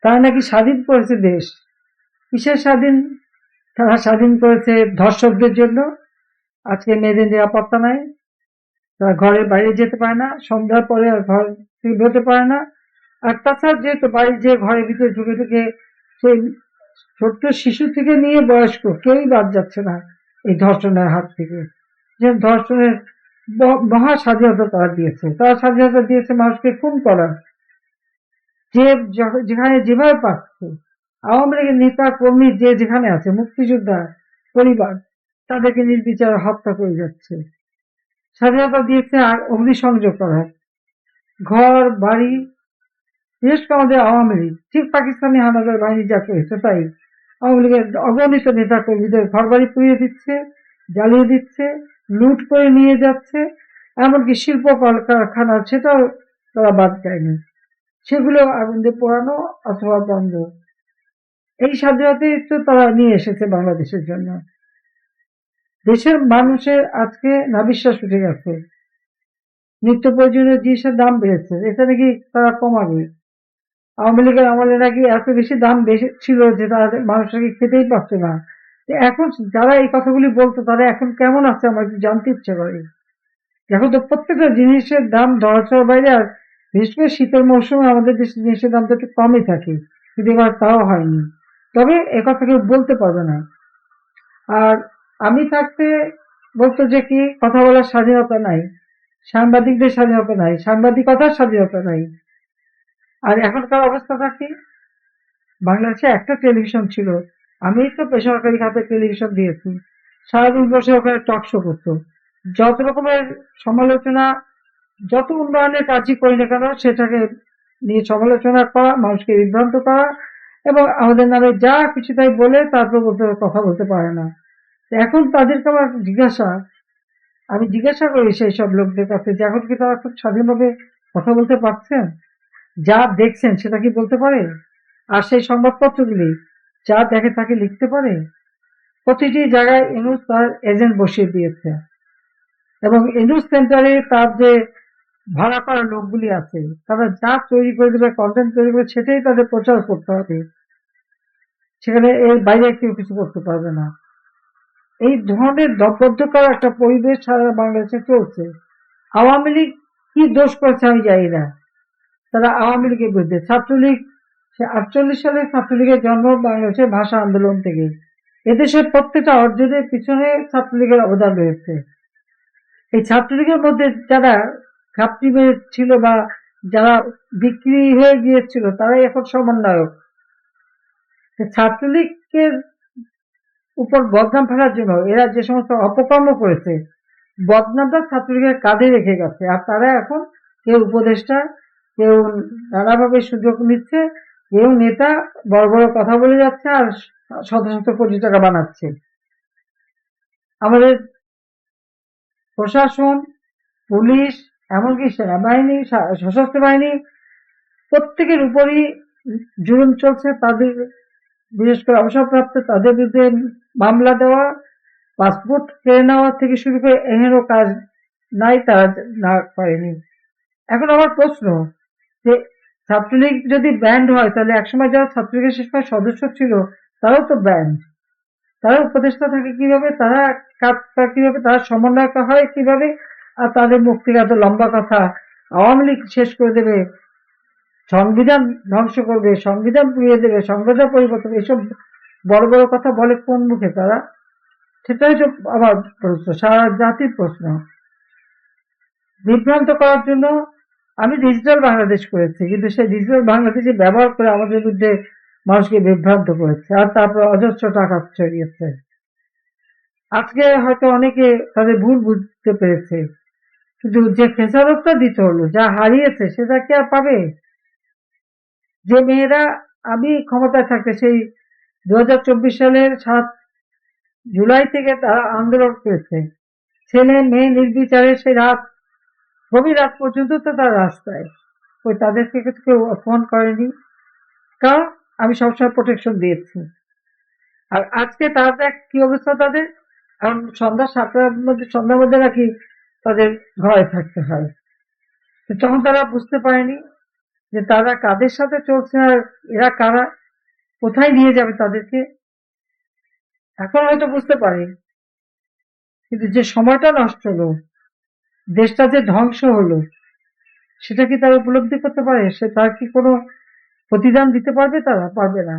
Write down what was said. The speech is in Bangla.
তারা নাকি স্বাধীন করেছে দেশ। কিসের স্বাধীন? তারা স্বাধীন করেছে ধর্ষকদের জন্য। আজকে মেয়েদের নিরাপত্তা নাই, তারা ঘরের বাইরে যেতে পারে না, সন্ধ্যার পরে আর ঘর থেকে বেরোতে পারে না। আর তাছাড়া যেহেতু বাড়ির যে ঘরের ভিতরে ঢুকে ঢুকে সেই ছোট্ট শিশু থেকে নিয়ে বয়স্ক কেউই বাদ যাচ্ছে না এই ধর্ষণের হাত থেকে। যে ধর্ষণের মহা স্বাধীনতা তারা দিয়েছে, তারা স্বাধীনতা দিয়েছে মানুষকে খুন করার, যে যেখানে যেভাবে পাচ্ছে। আওয়ামী লীগের নেতা কর্মী যে যেখানে আছে, মুক্তিযোদ্ধা পরিবার, তাদেরকে নির্বিচারে হত্যা করে যাচ্ছে। স্বাধীনতা দিয়েছে আর অগ্নিসংযোগ করার, ঘর বাড়ি, বিশেষ করে আমাদের আওয়ামী লীগ ঠিক পাকিস্তানি হানাদার বাহিনী যা করেছে তাই। আওয়ামী লীগের অগণিত নেতা কর্মীদের ঘর বাড়ি পুড়িয়ে দিচ্ছে, জ্বালিয়ে দিচ্ছে, লুট করে নিয়ে যাচ্ছে। এমনকি শিল্প কলকারখানা সেটাও তারা বাদ দেয়নি, সেগুলো আগুন দিয়ে পোড়ানো অথবা বন্ধ। এই স্বাধীনতাই তো তারা নিয়ে এসেছে বাংলাদেশের জন্য। দেশের মানুষের আজকে নাভিশ্বাস উঠে গেছে, নিত্য প্রয়োজনীয় জিনিসের দাম বেড়েছে, এটা নাকি তারা কমাবে। আওয়ামী লীগের আমলে নাকি এত বেশি দাম বেশি ছিল যে তাদের মানুষ নাকি খেতেই পারছে না। এখন যারা এই কথাগুলি বলতো তারা এখন কেমন আছে আমার একটু জানতে ইচ্ছে করে। এখন তো প্রত্যেকটা জিনিসের দাম ধরাছোঁয়ার বাইরে। আর বিশেষ করে শীতের মৌসুমে আমাদের দেশের জিনিসের দাম তো একটু কমই থাকে, কিন্তু এবার তাও হয়নি। তবে একথা কেউ বলতে পারবে না। আর আমি থাকতে বলতো যে কি কথা বলার স্বাধীনতা নাই, সাংবাদিকদের স্বাধীনতা নাই, সাংবাদিকতার স্বাধীনতা নাই। আর এখনকার অবস্থাটা কি? বাংলাদেশে একটা টেলিভিশন ছিল, আমি তো বেসরকারি খাতে টেলিভিশন দিয়েছি, সারাদিন বসে ওখানে টক শো করতো। যত রকমের সমালোচনা, যত উন্নয়নের কাজই করি না কেন সেটাকে নিয়ে সমালোচনা করা, মানুষকে বিভ্রান্ত করা, এবং আমাদের নামে যা কিছু তাই বলে তারপর কথা বলতে পারে না। এখন তাদেরকে আমার আমি জিজ্ঞাসা করি সেই সব লোকদের কাছে যে এখন কি তারা খুব স্বাধীনভাবে কথা বলতে পারছেন? যা দেখছেন সেটা কি বলতে পারে? আর সেই সংবাদপত্রগুলি যা দেখে তাকে লিখতে পারে? প্রতিটি জায়গায় ইউনূস তার এজেন্ট বসিয়ে দিয়েছে, এবং ইউনূস সেন্টারে তার যে ভাড়া করা লোকগুলি আছে তারা যা তৈরি করে দেবে, কন্টেন্ট তৈরি করে সেটাই তাদের প্রচার করতে হবে, সেখানে এর বাইরে কেউ কিছু করতে পারবে না। এই ধরনের দপবদ্ধকর একটা পরিবেশ সারা বাংলাদেশে চলছে। আওয়ামী লীগ কি দোষ করেছে আমি জানি না, তারা আওয়ামী লীগের বিরুদ্ধে। ছাত্রলীগ, সে 48 সালে ছাত্রলীগের জন্ম বাংলাদেশের ভাষা আন্দোলন থেকে। এদেশের প্রত্যেকটা অর্জনের পিছনে ছাত্রলীগের অবদান রয়েছে। এই ছাত্রলীগের মধ্যে যারা ঘাপটি ছিল বা যারা বিক্রি হয়ে গিয়েছিল তারাই এখন সমন্বয়ক। ছাত্রলীগের উপর বদনাম ফেলার জন্য এরা যে সমস্ত অপকর্ম করেছে, বদনামটা ছাত্রলীগের কাঁধে রেখে গেছে। আর তারা এখন কেউ উপদেষ্টা, কেউ নানাভাবে সুযোগ নিচ্ছে, কেউ নেতা বড় বড় কথা বলে যাচ্ছে আর শত শত কোটি টাকা বানাচ্ছে। আমাদের প্রশাসন, পুলিশ, এমনকি সেনাবাহিনী, সশস্ত্র বাহিনী, প্রত্যেকের উপরই জুলুম চলছে। তাদের বিশেষ করে অবসরপ্রাপ্ত তাদের বিরুদ্ধে মামলা দেওয়া, পাসপোর্ট কেড়ে নেওয়া থেকে শুরু করে এহেন কাজ নাই তারা না করেনি। এখন আমার প্রশ্ন যে ছাত্রলীগ যদি ব্যান্ড হয় তাহলে একসময় যারা ছাত্রলীগের শেষ সদস্য ছিল তারাও তো ব্যান্ড, তারা উপদেষ্টা থাকে কিভাবে, তারা কাজ কিভাবে, তারা সমন্বয়ক হয় কিভাবে? আর তাদের মুখ থেকে এত লম্বা কথা, আওয়ামী লীগ শেষ করে দেবে, সংবিধান ধ্বংস করবে, সংবিধান পুড়িয়ে দেবে, সংবিধান পরিবর্তন, এসব বড় বড় কথা বলে কোন মুখে তারা? সেটাই তো আমার প্রশ্ন, সারা জাতির প্রশ্ন। বিভ্রান্ত করার জন্য আমি ডিজিটাল বাংলাদেশ করেছি, কিন্তু সেই ডিজিটাল বাংলাদেশে ব্যবহার করে আমাদের বিরুদ্ধে মানুষকে বিভ্রান্ত করেছে, আর তারপর অজস্র টাকা ছড়িয়েছে। আজকে হয়তো অনেকে তাদের ভুল বুঝতে পেরেছে, কিন্তু যে খেসারতটা দিতে হলো, যা হারিয়েছে সেটা কি আর পাবে? যে মেয়েরা, আমি ক্ষমতায় থাকতে সেই 2024 সালের 7 জুলাই থেকে তারা আন্দোলন করেছে, ছেলে মেয়ে নির্বিচারে সেই রাত, গভীর রাত পর্যন্ত তো তারা রাস্তায়, ওই তাদেরকে কেউ অপমান করেনি, কারণ আমি সবসময় প্রোটেকশন দিয়েছি। আর আজকে তাদের কি অবস্থা? তাদের এখন সন্ধ্যা 7টার মধ্যে, সন্ধ্যার মধ্যে নাকি তাদের ঘরে থাকতে হয়। তখন তারা বুঝতে পারেনি যে তারা কাদের সাথে চলছে আর এরা কারা, কোথায় নিয়ে যাবে তাদেরকে, এখন হয়তো বুঝতে পারি। কিন্তু যে সময়টা নষ্ট হলো, দেশটা যে ধ্বংস হলো, সেটা কি তারা উপলব্ধি করতে পারে? তার কি কোনো প্রতিদান দিতে পারবে? তারা পারবে না।